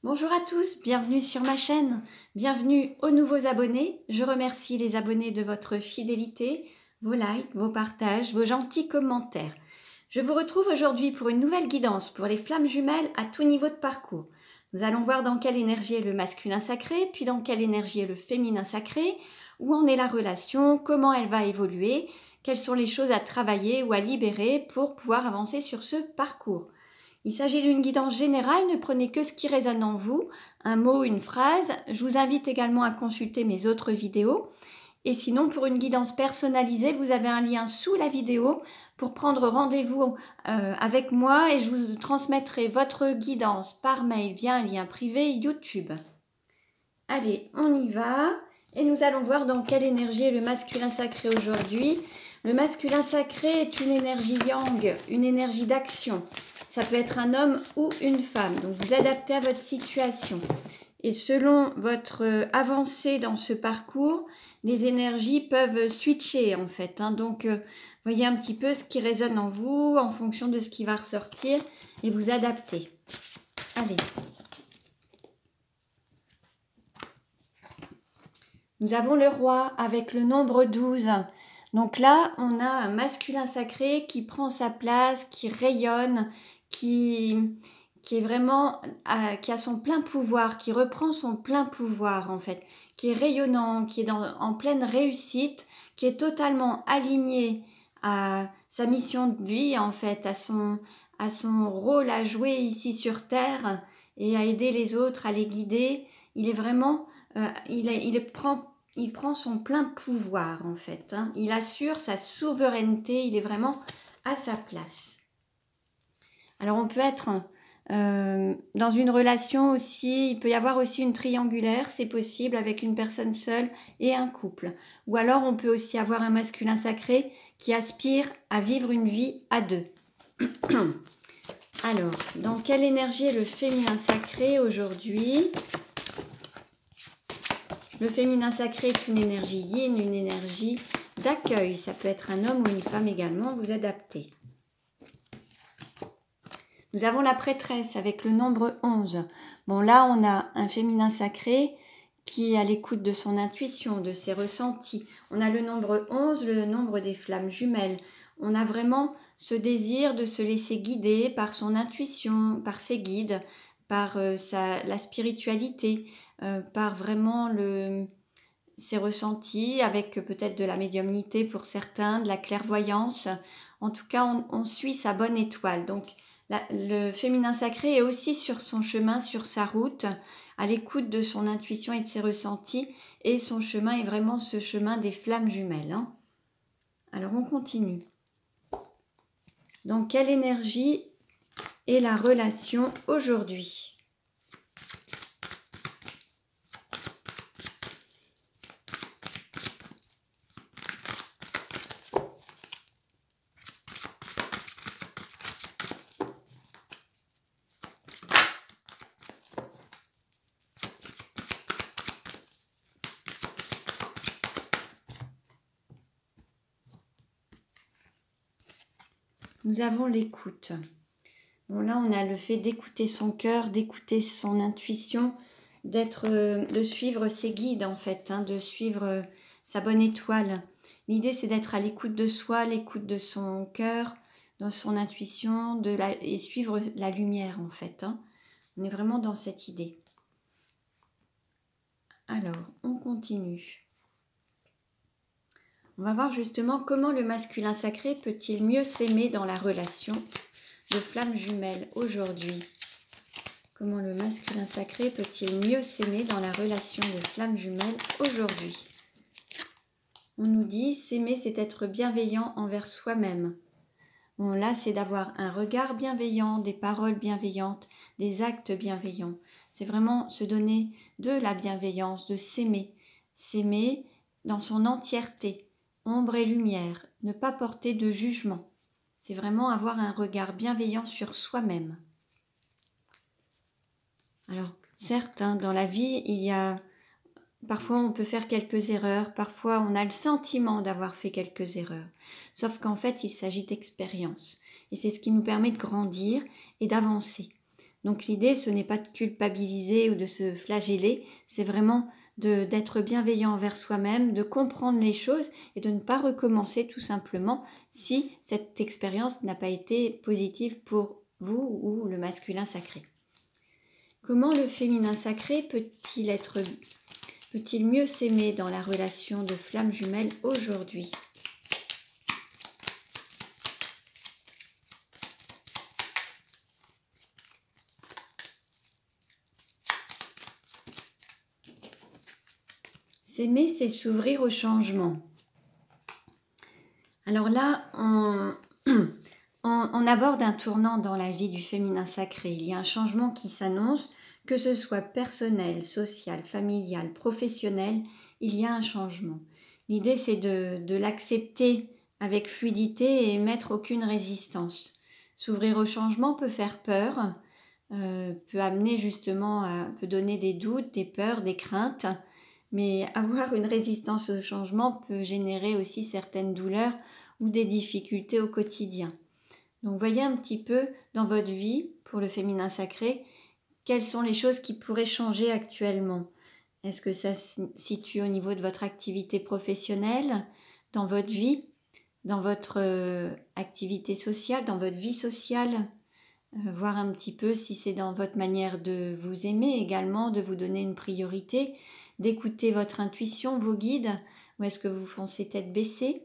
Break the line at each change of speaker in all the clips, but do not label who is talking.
Bonjour à tous, bienvenue sur ma chaîne, bienvenue aux nouveaux abonnés. Je remercie les abonnés de votre fidélité, vos likes, vos partages, vos gentils commentaires. Je vous retrouve aujourd'hui pour une nouvelle guidance pour les flammes jumelles à tout niveau de parcours. Nous allons voir dans quelle énergie est le masculin sacré, puis dans quelle énergie est le féminin sacré, où en est la relation, comment elle va évoluer, quelles sont les choses à travailler ou à libérer pour pouvoir avancer sur ce parcours. Il s'agit d'une guidance générale, ne prenez que ce qui résonne en vous, un mot, une phrase. Je vous invite également à consulter mes autres vidéos. Et sinon, pour une guidance personnalisée, vous avez un lien sous la vidéo pour prendre rendez-vous avec moi et je vous transmettrai votre guidance par mail via un lien privé YouTube. Allez, on y va et nous allons voir dans quelle énergie est le masculin sacré aujourd'hui. Le masculin sacré est une énergie yang, une énergie d'action. Ça peut être un homme ou une femme, donc vous adaptez à votre situation. Et selon votre avancée dans ce parcours, les énergies peuvent switcher en fait. Donc, voyez un petit peu ce qui résonne en vous en fonction de ce qui va ressortir et vous adaptez. Allez. Nous avons le roi avec le nombre 12. Donc là, on a un masculin sacré qui prend sa place, qui rayonne, qui est vraiment, qui a son plein pouvoir, qui reprend son plein pouvoir en fait, qui est rayonnant, qui est en pleine réussite, qui est totalement aligné à sa mission de vie en fait, à son rôle à jouer ici sur Terre et à aider les autres, à les guider. Il est vraiment, il prend son plein pouvoir en fait. Il assure sa souveraineté, il est vraiment à sa place. Alors on peut être dans une relation aussi, il peut y avoir aussi une triangulaire, c'est possible avec une personne seule et un couple. Ou alors on peut aussi avoir un masculin sacré qui aspire à vivre une vie à deux. Alors, dans quelle énergie est le féminin sacré aujourd'hui ? Le féminin sacré est une énergie yin, une énergie d'accueil. Ça peut être un homme ou une femme également, vous adaptez. Nous avons la prêtresse avec le nombre 11. Bon, là, on a un féminin sacré qui est à l'écoute de son intuition, de ses ressentis. On a le nombre 11, le nombre des flammes jumelles. On a vraiment ce désir de se laisser guider par son intuition, par ses guides, par la spiritualité, par vraiment ses ressentis, avec peut-être de la médiumnité pour certains, de la clairvoyance. En tout cas, on suit sa bonne étoile. Donc, le féminin sacré est aussi sur son chemin, sur sa route, à l'écoute de son intuition et de ses ressentis. Et son chemin est vraiment ce chemin des flammes jumelles. Alors, on continue. Dans quelle énergie est la relation aujourd'hui ? Nous avons l'écoute. Bon, là, on a le fait d'écouter son cœur, d'écouter son intuition, de suivre ses guides, en fait, de suivre sa bonne étoile. L'idée, c'est d'être à l'écoute de soi, l'écoute de son cœur, de son intuition, et suivre la lumière, en fait. On est vraiment dans cette idée. Alors, on continue. On va voir justement comment le masculin sacré peut-il mieux s'aimer dans la relation de flammes jumelles aujourd'hui. Comment le masculin sacré peut-il mieux s'aimer dans la relation de flammes jumelles aujourd'hui? On nous dit s'aimer, c'est être bienveillant envers soi-même. Bon, là, c'est d'avoir un regard bienveillant, des paroles bienveillantes, des actes bienveillants. C'est vraiment se donner de la bienveillance, de s'aimer. S'aimer dans son entièreté. Ombre et lumière, ne pas porter de jugement. C'est vraiment avoir un regard bienveillant sur soi-même. Alors, certes, dans la vie, parfois on peut faire quelques erreurs, parfois on a le sentiment d'avoir fait quelques erreurs. Sauf qu'en fait, il s'agit d'expérience. Et c'est ce qui nous permet de grandir et d'avancer. Donc l'idée, ce n'est pas de culpabiliser ou de se flageller, c'est vraiment d'être bienveillant envers soi-même, de comprendre les choses et de ne pas recommencer tout simplement si cette expérience n'a pas été positive pour vous ou le masculin sacré. Comment le féminin sacré peut-il mieux s'aimer dans la relation de flamme jumelle aujourd'hui ? S'aimer, c'est s'ouvrir au changement. Alors là, on aborde un tournant dans la vie du féminin sacré. Il y a un changement qui s'annonce, que ce soit personnel, social, familial, professionnel, il y a un changement. L'idée, c'est de l'accepter avec fluidité et mettre aucune résistance. S'ouvrir au changement peut faire peur, peut amener justement, peut donner des doutes, des peurs, des craintes. Mais avoir une résistance au changement peut générer aussi certaines douleurs ou des difficultés au quotidien. Donc voyez un petit peu dans votre vie, pour le féminin sacré, quelles sont les choses qui pourraient changer actuellement. Est-ce que ça se situe au niveau de votre activité professionnelle, dans votre vie, dans votre activité sociale, dans votre vie sociale, voir un petit peu si c'est dans votre manière de vous aimer également, de vous donner une priorité, d'écouter votre intuition, vos guides, ou est-ce que vous foncez tête baissée.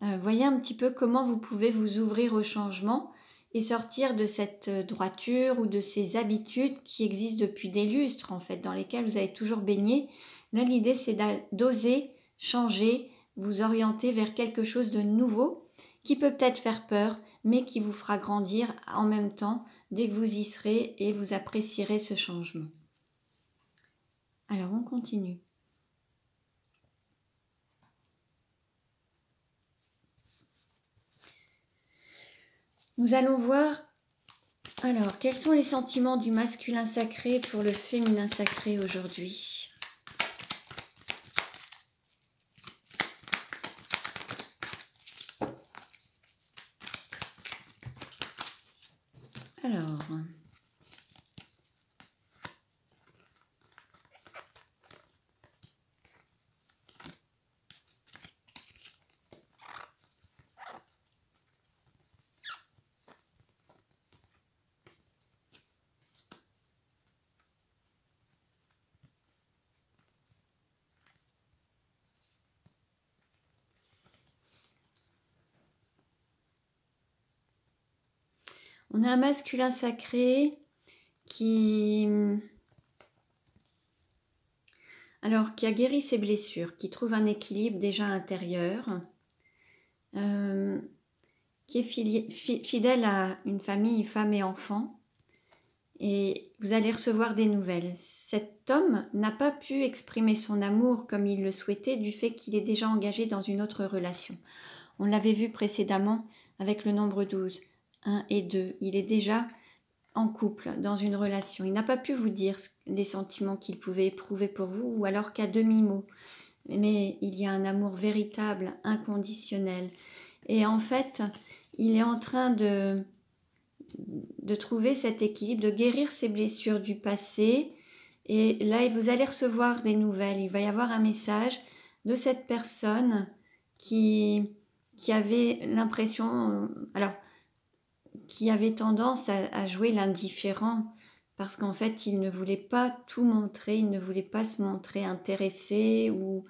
Voyez un petit peu comment vous pouvez vous ouvrir au changement et sortir de cette droiture ou de ces habitudes qui existent depuis des lustres en fait, dans lesquelles vous avez toujours baigné. Là, l'idée, c'est d'oser changer, vous orienter vers quelque chose de nouveau qui peut peut-être faire peur, mais qui vous fera grandir en même temps dès que vous y serez et vous apprécierez ce changement. Alors, on continue. Nous allons voir, alors, quels sont les sentiments du masculin sacré pour le féminin sacré aujourd'hui ? Alors, on a un masculin sacré qui a guéri ses blessures, qui trouve un équilibre déjà intérieur, qui est fidèle à une famille, femme et enfant, et vous allez recevoir des nouvelles. Cet homme n'a pas pu exprimer son amour comme il le souhaitait du fait qu'il est déjà engagé dans une autre relation. On l'avait vu précédemment avec le nombre 12, 1 et 2. Il est déjà en couple, dans une relation. Il n'a pas pu vous dire les sentiments qu'il pouvait éprouver pour vous, ou alors qu'à demi-mot. Mais il y a un amour véritable, inconditionnel. Et en fait, il est en train de trouver cet équilibre, de guérir ses blessures du passé. Et là, vous allez recevoir des nouvelles. Il va y avoir un message de cette personne qui avait l'impression... qui avait tendance à jouer l'indifférent, parce qu'en fait, il ne voulait pas tout montrer, il ne voulait pas se montrer intéressé ou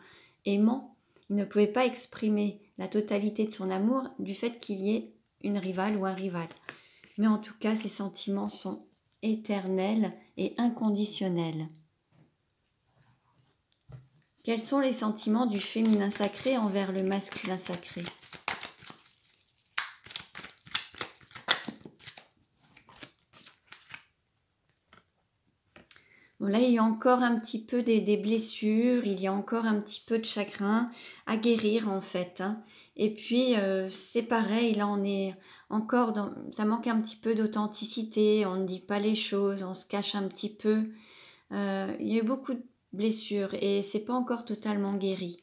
aimant. Il ne pouvait pas exprimer la totalité de son amour du fait qu'il y ait une rivale ou un rival. Mais en tout cas, ses sentiments sont éternels et inconditionnels. Quels sont les sentiments du féminin sacré envers le masculin sacré ? Bon, là, il y a encore un petit peu des blessures, il y a encore un petit peu de chagrin à guérir en fait. Et puis, c'est pareil, là, on est encore dans... Ça manque un petit peu d'authenticité, on ne dit pas les choses, on se cache un petit peu. Il y a eu beaucoup de blessures et c'est pas encore totalement guéri.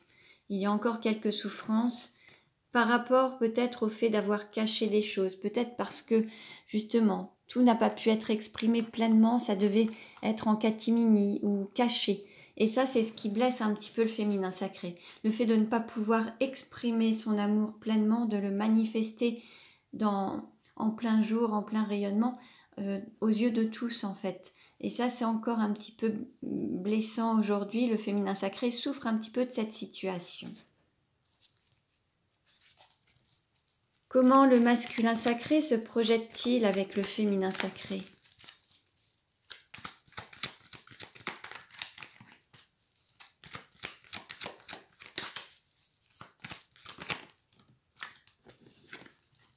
Il y a encore quelques souffrances par rapport peut-être au fait d'avoir caché les choses, peut-être parce que justement, tout n'a pas pu être exprimé pleinement, ça devait être en catimini ou caché. Et ça, c'est ce qui blesse un petit peu le féminin sacré. Le fait de ne pas pouvoir exprimer son amour pleinement, de le manifester en plein jour, en plein rayonnement, aux yeux de tous en fait. Et ça, c'est encore un petit peu blessant aujourd'hui. Le féminin sacré souffre un petit peu de cette situation. Comment le masculin sacré se projette-t-il avec le féminin sacré?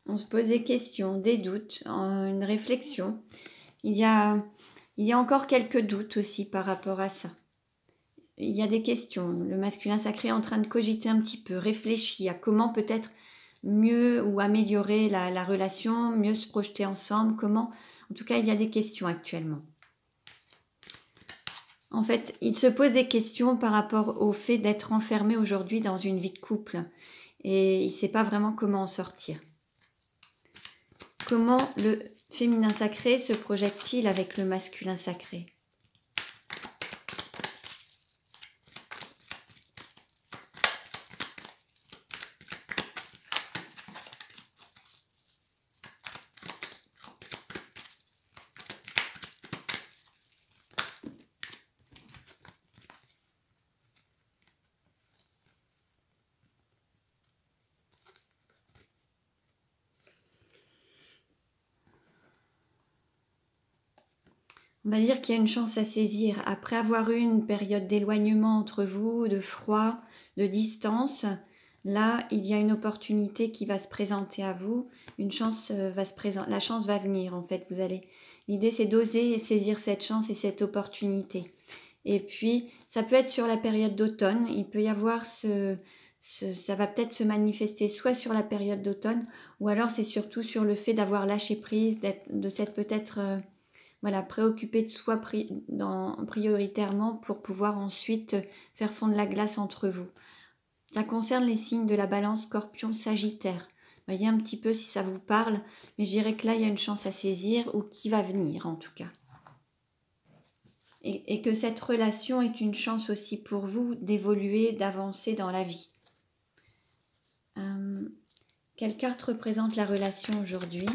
On se pose des questions, des doutes, une réflexion. Il y a encore quelques doutes aussi par rapport à ça. Il y a des questions. Le masculin sacré est en train de cogiter un petit peu, réfléchir à comment peut-être mieux ou améliorer la relation, mieux se projeter ensemble, comment. En tout cas, il y a des questions actuellement. En fait, il se pose des questions par rapport au fait d'être enfermé aujourd'hui dans une vie de couple et il ne sait pas vraiment comment en sortir. Comment le féminin sacré se projette-t-il avec le masculin sacré? On va dire qu'il y a une chance à saisir. Après avoir eu une période d'éloignement entre vous, de froid, de distance, là, il y a une opportunité qui va se présenter à vous. Une chance va se présenter. La chance va venir, en fait. L'idée, c'est d'oser saisir cette chance et cette opportunité. Et puis, ça peut être sur la période d'automne. Il peut y avoir ça va peut-être se manifester soit sur la période d'automne, ou alors c'est surtout sur le fait d'avoir lâché prise, de s'être peut-être préoccupé de soi prioritairement pour pouvoir ensuite faire fondre la glace entre vous. Ça concerne les signes de la balance Scorpion Sagittaire. Voyez un petit peu si ça vous parle, mais je dirais que là, il y a une chance à saisir ou qui va venir en tout cas. Et que cette relation est une chance aussi pour vous d'évoluer, d'avancer dans la vie. Quelle carte représente la relation aujourd'hui ?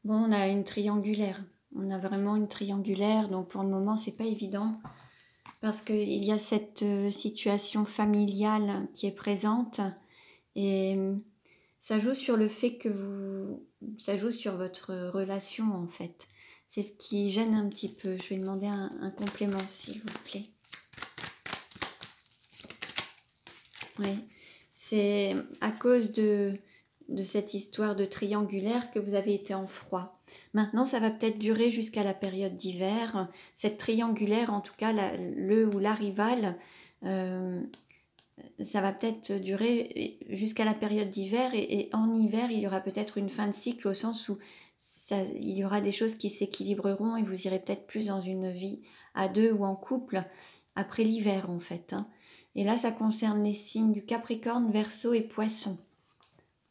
Bon, on a une triangulaire. On a vraiment une triangulaire, donc pour le moment, c'est pas évident. Parce qu'il y a cette situation familiale qui est présente. Et ça joue sur le fait que ça joue sur votre relation, en fait. C'est ce qui gêne un petit peu. Je vais demander un complément, s'il vous plaît. Oui, c'est à cause de cette histoire de triangulaire que vous avez été en froid. Maintenant, ça va peut-être durer jusqu'à la période d'hiver. Cette triangulaire, en tout cas, le ou la rivale, ça va peut-être durer jusqu'à la période d'hiver. Et en hiver, il y aura peut-être une fin de cycle au sens où il y aura des choses qui s'équilibreront et vous irez peut-être plus dans une vie à deux ou en couple après l'hiver, en fait. Et là, ça concerne les signes du Capricorne, Verseau et Poisson.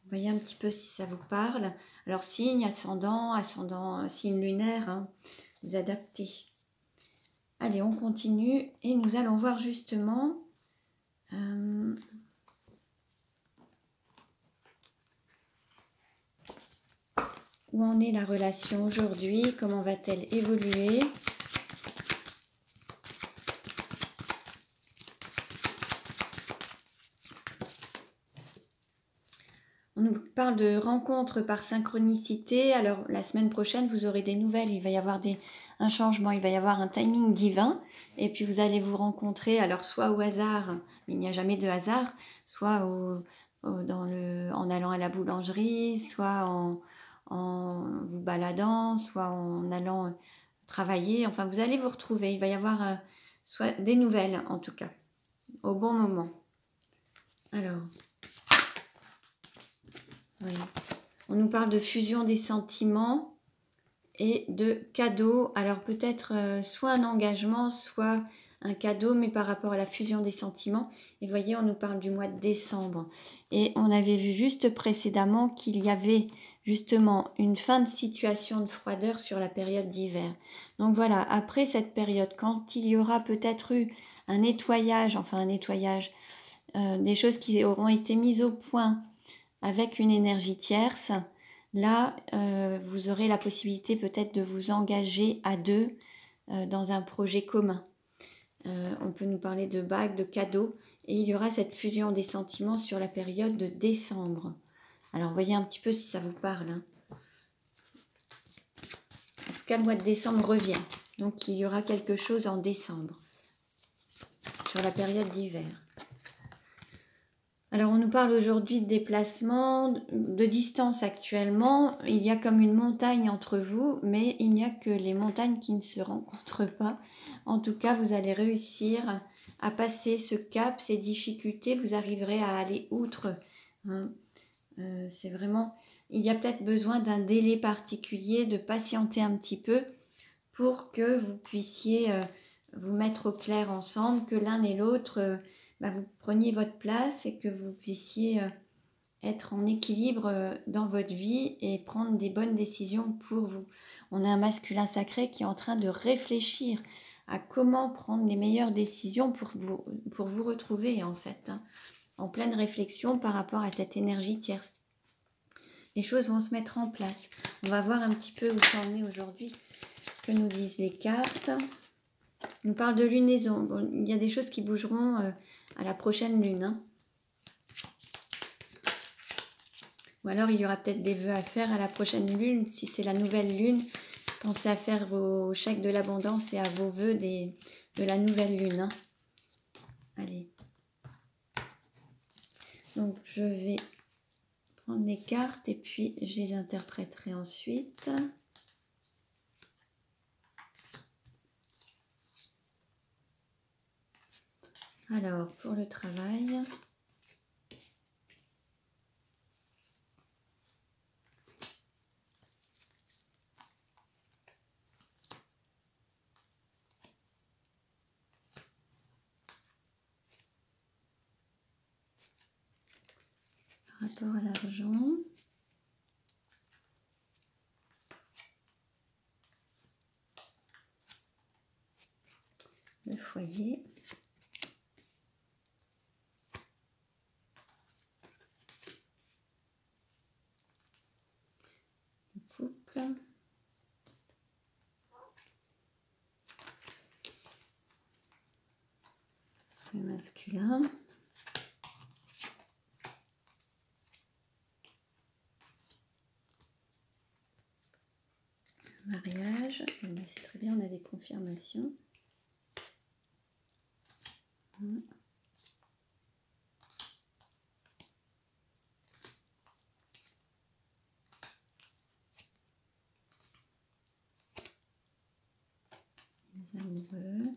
Vous voyez un petit peu si ça vous parle. Alors, signe, ascendant, signe lunaire, vous adaptez. Allez, on continue et nous allons voir justement où en est la relation aujourd'hui, comment va-t-elle évoluer ? On nous parle de rencontres par synchronicité. Alors, la semaine prochaine, vous aurez des nouvelles. Il va y avoir un changement, il va y avoir un timing divin. Et puis, vous allez vous rencontrer, alors soit au hasard, mais il n'y a jamais de hasard, soit en allant à la boulangerie, soit en vous baladant, soit en allant travailler. Enfin, vous allez vous retrouver. Il va y avoir soit des nouvelles, en tout cas, au bon moment. Alors... oui. On nous parle de fusion des sentiments et de cadeaux. Alors peut-être soit un engagement, soit un cadeau, mais par rapport à la fusion des sentiments. Et vous voyez, on nous parle du mois de décembre. Et on avait vu juste précédemment qu'il y avait justement une fin de situation de froideur sur la période d'hiver. Donc voilà, après cette période, quand il y aura peut-être eu un nettoyage, des choses qui auront été mises au point avec une énergie tierce, là, vous aurez la possibilité peut-être de vous engager à deux dans un projet commun. On peut nous parler de bagues, de cadeaux, et il y aura cette fusion des sentiments sur la période de décembre. Alors, voyez un petit peu si ça vous parle. Hein. En tout cas, le mois de décembre revient. Donc, il y aura quelque chose en décembre, sur la période d'hiver. Alors, on nous parle aujourd'hui de déplacement, de distance actuellement. Il y a comme une montagne entre vous, mais il n'y a que les montagnes qui ne se rencontrent pas. En tout cas, vous allez réussir à passer ce cap, ces difficultés. Vous arriverez à aller outre. Hein. C'est vraiment... Il y a peut-être besoin d'un délai particulier, de patienter un petit peu pour que vous puissiez vous mettre au clair ensemble, que l'un et l'autre... vous preniez votre place et que vous puissiez être en équilibre dans votre vie et prendre des bonnes décisions pour vous. On a un masculin sacré qui est en train de réfléchir à comment prendre les meilleures décisions pour vous retrouver en fait, hein, en pleine réflexion par rapport à cette énergie tierce. Les choses vont se mettre en place. On va voir un petit peu où ça en est aujourd'hui, que nous disent les cartes. On nous parle de lunaison. Bon, il y a des choses qui bougeront à la prochaine lune. Hein. Ou alors il y aura peut-être des vœux à faire à la prochaine lune. Si c'est la nouvelle lune, pensez à faire vos chèques de l'abondance et à vos vœux de la nouvelle lune. Hein. Allez. Donc je vais prendre les cartes et puis je les interpréterai ensuite. Alors, pour le travail, par rapport à l'argent, le foyer, le couple, le masculin, le mariage. C'est très bien, on a des confirmations. Les amoureux,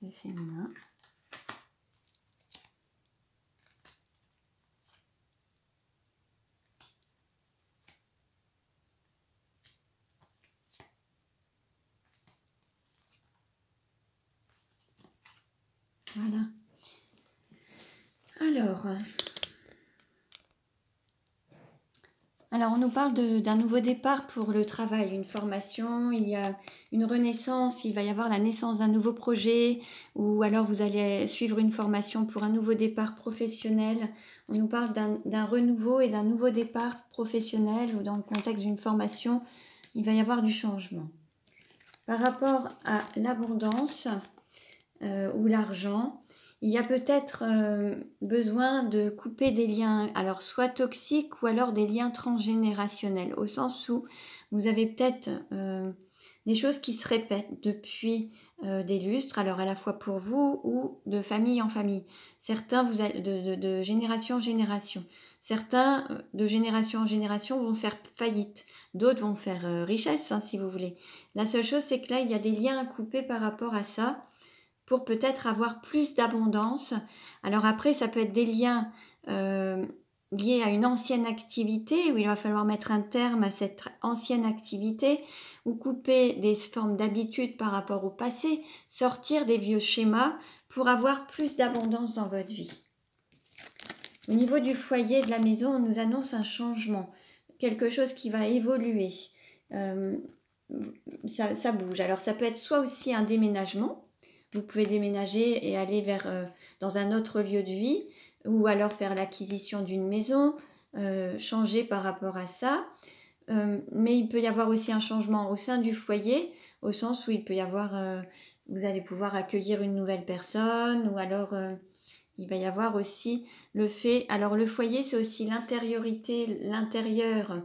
le féminin, voilà. Alors, on nous parle d'un nouveau départ pour le travail, une formation, il y a une renaissance, il va y avoir la naissance d'un nouveau projet, ou alors vous allez suivre une formation pour un nouveau départ professionnel. On nous parle d'un renouveau et d'un nouveau départ professionnel, ou dans le contexte d'une formation, il va y avoir du changement. Par rapport à l'abondance ou l'argent, il y a peut-être besoin de couper des liens, alors soit toxiques ou alors des liens transgénérationnels, au sens où vous avez peut-être des choses qui se répètent depuis des lustres, alors à la fois pour vous ou de famille en famille. Certains, de génération en génération. Certains, de génération en génération, vont faire faillite. D'autres vont faire richesse, hein, si vous voulez. La seule chose, c'est que là, il y a des liens à couper par rapport à ça, pour peut-être avoir plus d'abondance. Alors après, ça peut être des liens lié à une ancienne activité où il va falloir mettre un terme à cette ancienne activité ou couper des formes d'habitude par rapport au passé, sortir des vieux schémas pour avoir plus d'abondance dans votre vie. Au niveau du foyer de la maison, on nous annonce un changement, quelque chose qui va évoluer. Ça bouge. Alors ça peut être soit aussi un déménagement, vous pouvez déménager et aller dans un autre lieu de vie, ou alors faire l'acquisition d'une maison, changer par rapport à ça. Mais il peut y avoir aussi un changement au sein du foyer, au sens où il peut y avoir, vous allez pouvoir accueillir une nouvelle personne, ou alors il va y avoir aussi le fait, alors le foyer c'est aussi l'intériorité, l'intérieur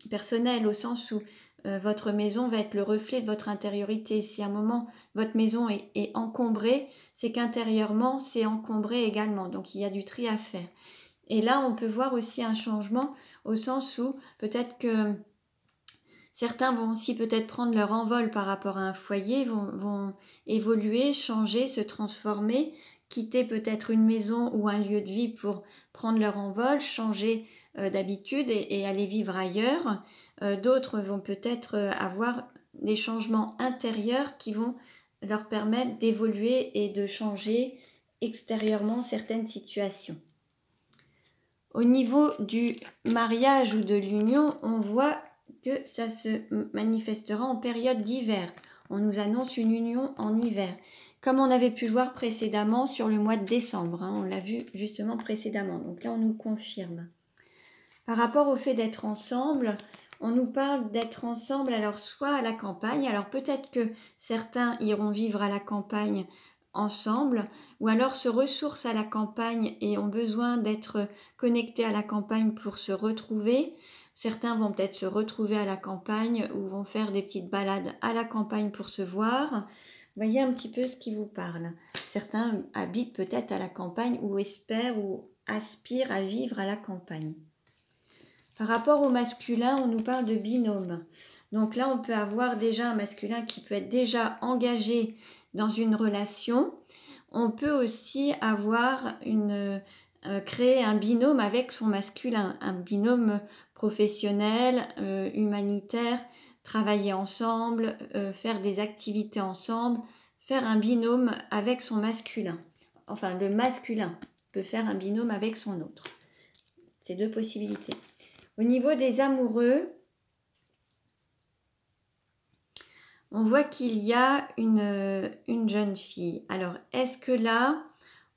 personnel, au sens où votre maison va être le reflet de votre intériorité. Si à un moment votre maison est encombrée, c'est qu'intérieurement c'est encombré également, donc il y a du tri à faire. Et là on peut voir aussi un changement au sens où peut-être que certains vont aussi peut-être prendre leur envol par rapport à un foyer, vont évoluer, changer, se transformer, quitter peut-être une maison ou un lieu de vie pour prendre leur envol, changer d'habitude et aller vivre ailleurs. D'autres vont peut-être avoir des changements intérieurs qui vont leur permettre d'évoluer et de changer extérieurement certaines situations. Au niveau du mariage ou de l'union, on voit que ça se manifestera en période d'hiver. On nous annonce une union en hiver, comme on avait pu le voir précédemment sur le mois de décembre. On l'a vu justement précédemment, donc là on nous confirme. Par rapport au fait d'être ensemble, on nous parle d'être ensemble, alors soit à la campagne, alors peut-être que certains iront vivre à la campagne ensemble, ou alors se ressourcent à la campagne et ont besoin d'être connectés à la campagne pour se retrouver. Certains vont peut-être se retrouver à la campagne ou vont faire des petites balades à la campagne pour se voir. Voyez un petit peu ce qui vous parle. Certains habitent peut-être à la campagne ou espèrent ou aspirent à vivre à la campagne. Par rapport au masculin, on nous parle de binôme. Donc là, on peut avoir déjà un masculin qui peut être déjà engagé dans une relation. On peut aussi avoir créer un binôme avec son masculin, un binôme professionnel, humanitaire, travailler ensemble, faire des activités ensemble, faire un binôme avec son masculin. Enfin, le masculin peut faire un binôme avec son autre. C'est deux possibilités. Au niveau des amoureux, on voit qu'il y a une jeune fille. Alors, est-ce que là,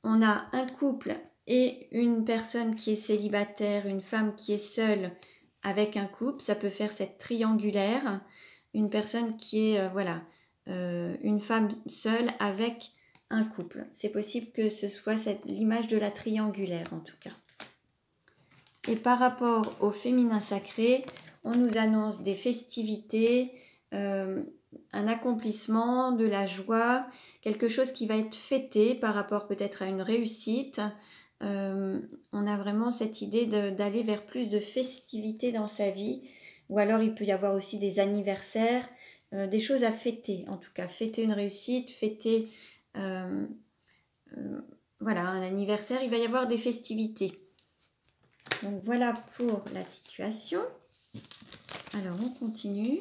on a un couple et une personne qui est célibataire, une femme qui est seule avec un couple? Ça peut faire cette triangulaire. Une personne qui est, une femme seule avec un couple. C'est possible que ce soit l'image de la triangulaire en tout cas. Et par rapport au féminin sacré, on nous annonce des festivités, un accomplissement, de la joie, quelque chose qui va être fêté par rapport peut-être à une réussite. On a vraiment cette idée d'aller vers plus de festivités dans sa vie. Ou alors il peut y avoir aussi des anniversaires, des choses à fêter. En tout cas, fêter une réussite, fêter voilà, un anniversaire. Il va y avoir des festivités. Donc voilà pour la situation. Alors on continue.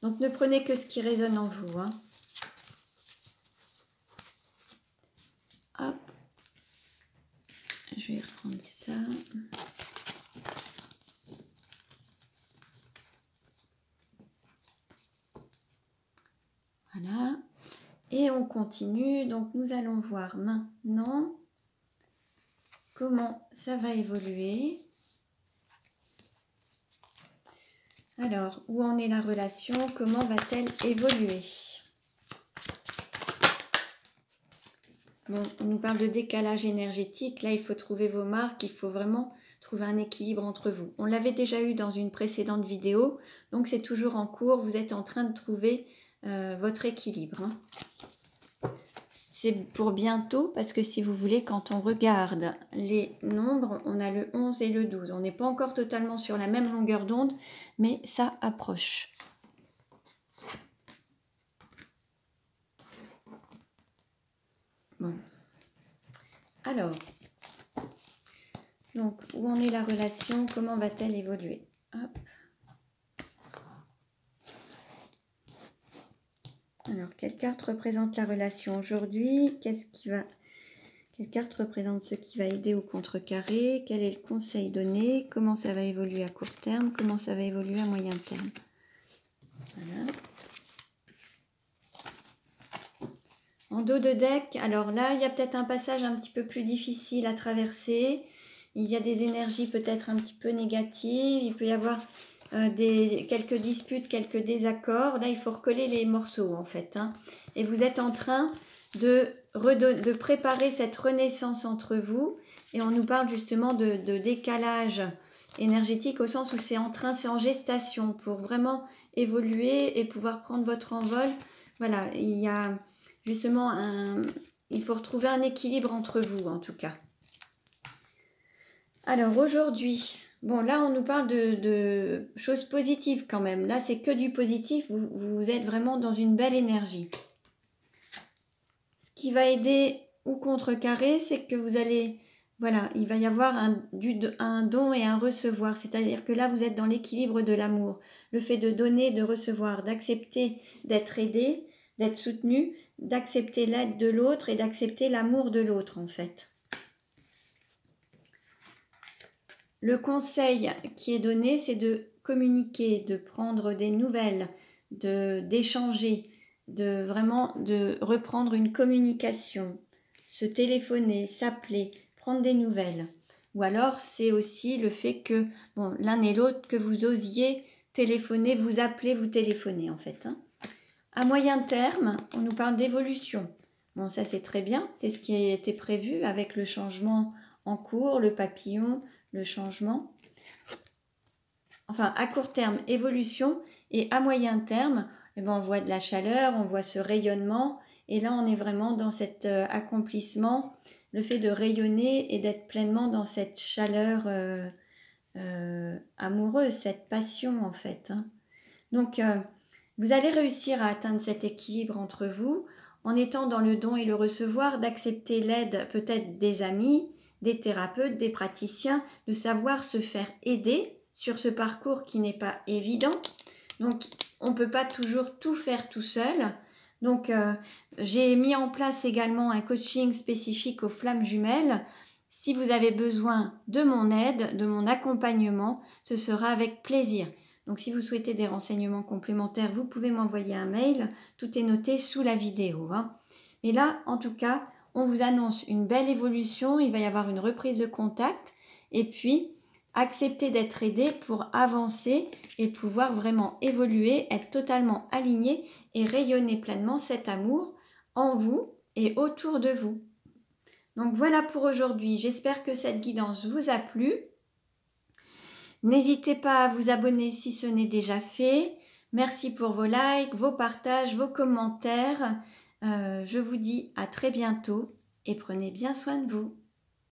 Donc ne prenez que ce qui résonne en vous. Hein. Hop. Je vais reprendre ça. Voilà. Et on continue. Donc nous allons voir maintenant comment ça va évoluer. Alors, où en est la relation? Comment va-t-elle évoluer? Bon, on nous parle de décalage énergétique. Là, il faut trouver vos marques. Il faut vraiment trouver un équilibre entre vous. On l'avait déjà eu dans une précédente vidéo. Donc, c'est toujours en cours. Vous êtes en train de trouver votre équilibre. Hein. C'est pour bientôt parce que si vous voulez, quand on regarde les nombres, on a le 11 et le 12. On n'est pas encore totalement sur la même longueur d'onde, mais ça approche. Bon. Alors, Donc, où en est la relation? Comment va-t-elle évoluer? Hop. Alors, quelle carte représente la relation aujourd'hui? Quelle carte représente ce qui va aider au contrecarré? Quel est le conseil donné? Comment ça va évoluer à court terme? Comment ça va évoluer à moyen terme? Voilà. En dos de deck, alors là, il y a peut-être un passage un petit peu plus difficile à traverser. Il y a des énergies peut-être un petit peu négatives. Il peut y avoir quelques disputes, quelques désaccords. Là, il faut recoller les morceaux en fait. Hein. Et vous êtes en train de préparer cette renaissance entre vous. Et on nous parle justement de décalage énergétique au sens où c'est en gestation pour vraiment évoluer et pouvoir prendre votre envol. Voilà, il y a justement il faut retrouver un équilibre entre vous en tout cas. Alors aujourd'hui, bon là on nous parle de choses positives quand même. Là c'est que du positif, vous êtes vraiment dans une belle énergie. Ce qui va aider ou contrecarrer, c'est que vous allez, voilà, il va y avoir un don et un recevoir. C'est-à-dire que là vous êtes dans l'équilibre de l'amour. Le fait de donner, de recevoir, d'accepter d'être aidé, d'être soutenu, d'accepter l'aide de l'autre et d'accepter l'amour de l'autre en fait. Le conseil qui est donné, c'est de communiquer, de prendre des nouvelles, d'échanger, de reprendre une communication, se téléphoner, s'appeler, prendre des nouvelles. Ou alors, c'est aussi le fait que, bon, l'un et l'autre, que vous osiez téléphoner, vous appeler, vous téléphoner en fait. Hein. À moyen terme, on nous parle d'évolution. Bon, ça c'est très bien, c'est ce qui a été prévu avec le changement en cours, le papillon, le changement. Enfin, à court terme, évolution, et à moyen terme, eh ben, on voit de la chaleur, on voit ce rayonnement, et là on est vraiment dans cet accomplissement, le fait de rayonner et d'être pleinement dans cette chaleur amoureuse, cette passion en fait. Hein. Donc, vous allez réussir à atteindre cet équilibre entre vous en étant dans le don et le recevoir, d'accepter l'aide peut-être des amis, des thérapeutes, des praticiens, de savoir se faire aider sur ce parcours qui n'est pas évident. Donc, on ne peut pas toujours tout faire tout seul. Donc, j'ai mis en place également un coaching spécifique aux flammes jumelles. Si vous avez besoin de mon aide, de mon accompagnement, ce sera avec plaisir. Donc, si vous souhaitez des renseignements complémentaires, vous pouvez m'envoyer un mail. Tout est noté sous la vidéo. Hein. Et là, en tout cas, on vous annonce une belle évolution. Il va y avoir une reprise de contact. Et puis, accepter d'être aidé pour avancer et pouvoir vraiment évoluer, être totalement aligné et rayonner pleinement cet amour en vous et autour de vous. Donc, voilà pour aujourd'hui. J'espère que cette guidance vous a plu. N'hésitez pas à vous abonner si ce n'est déjà fait. Merci pour vos likes, vos partages, vos commentaires. Je vous dis à très bientôt et prenez bien soin de vous.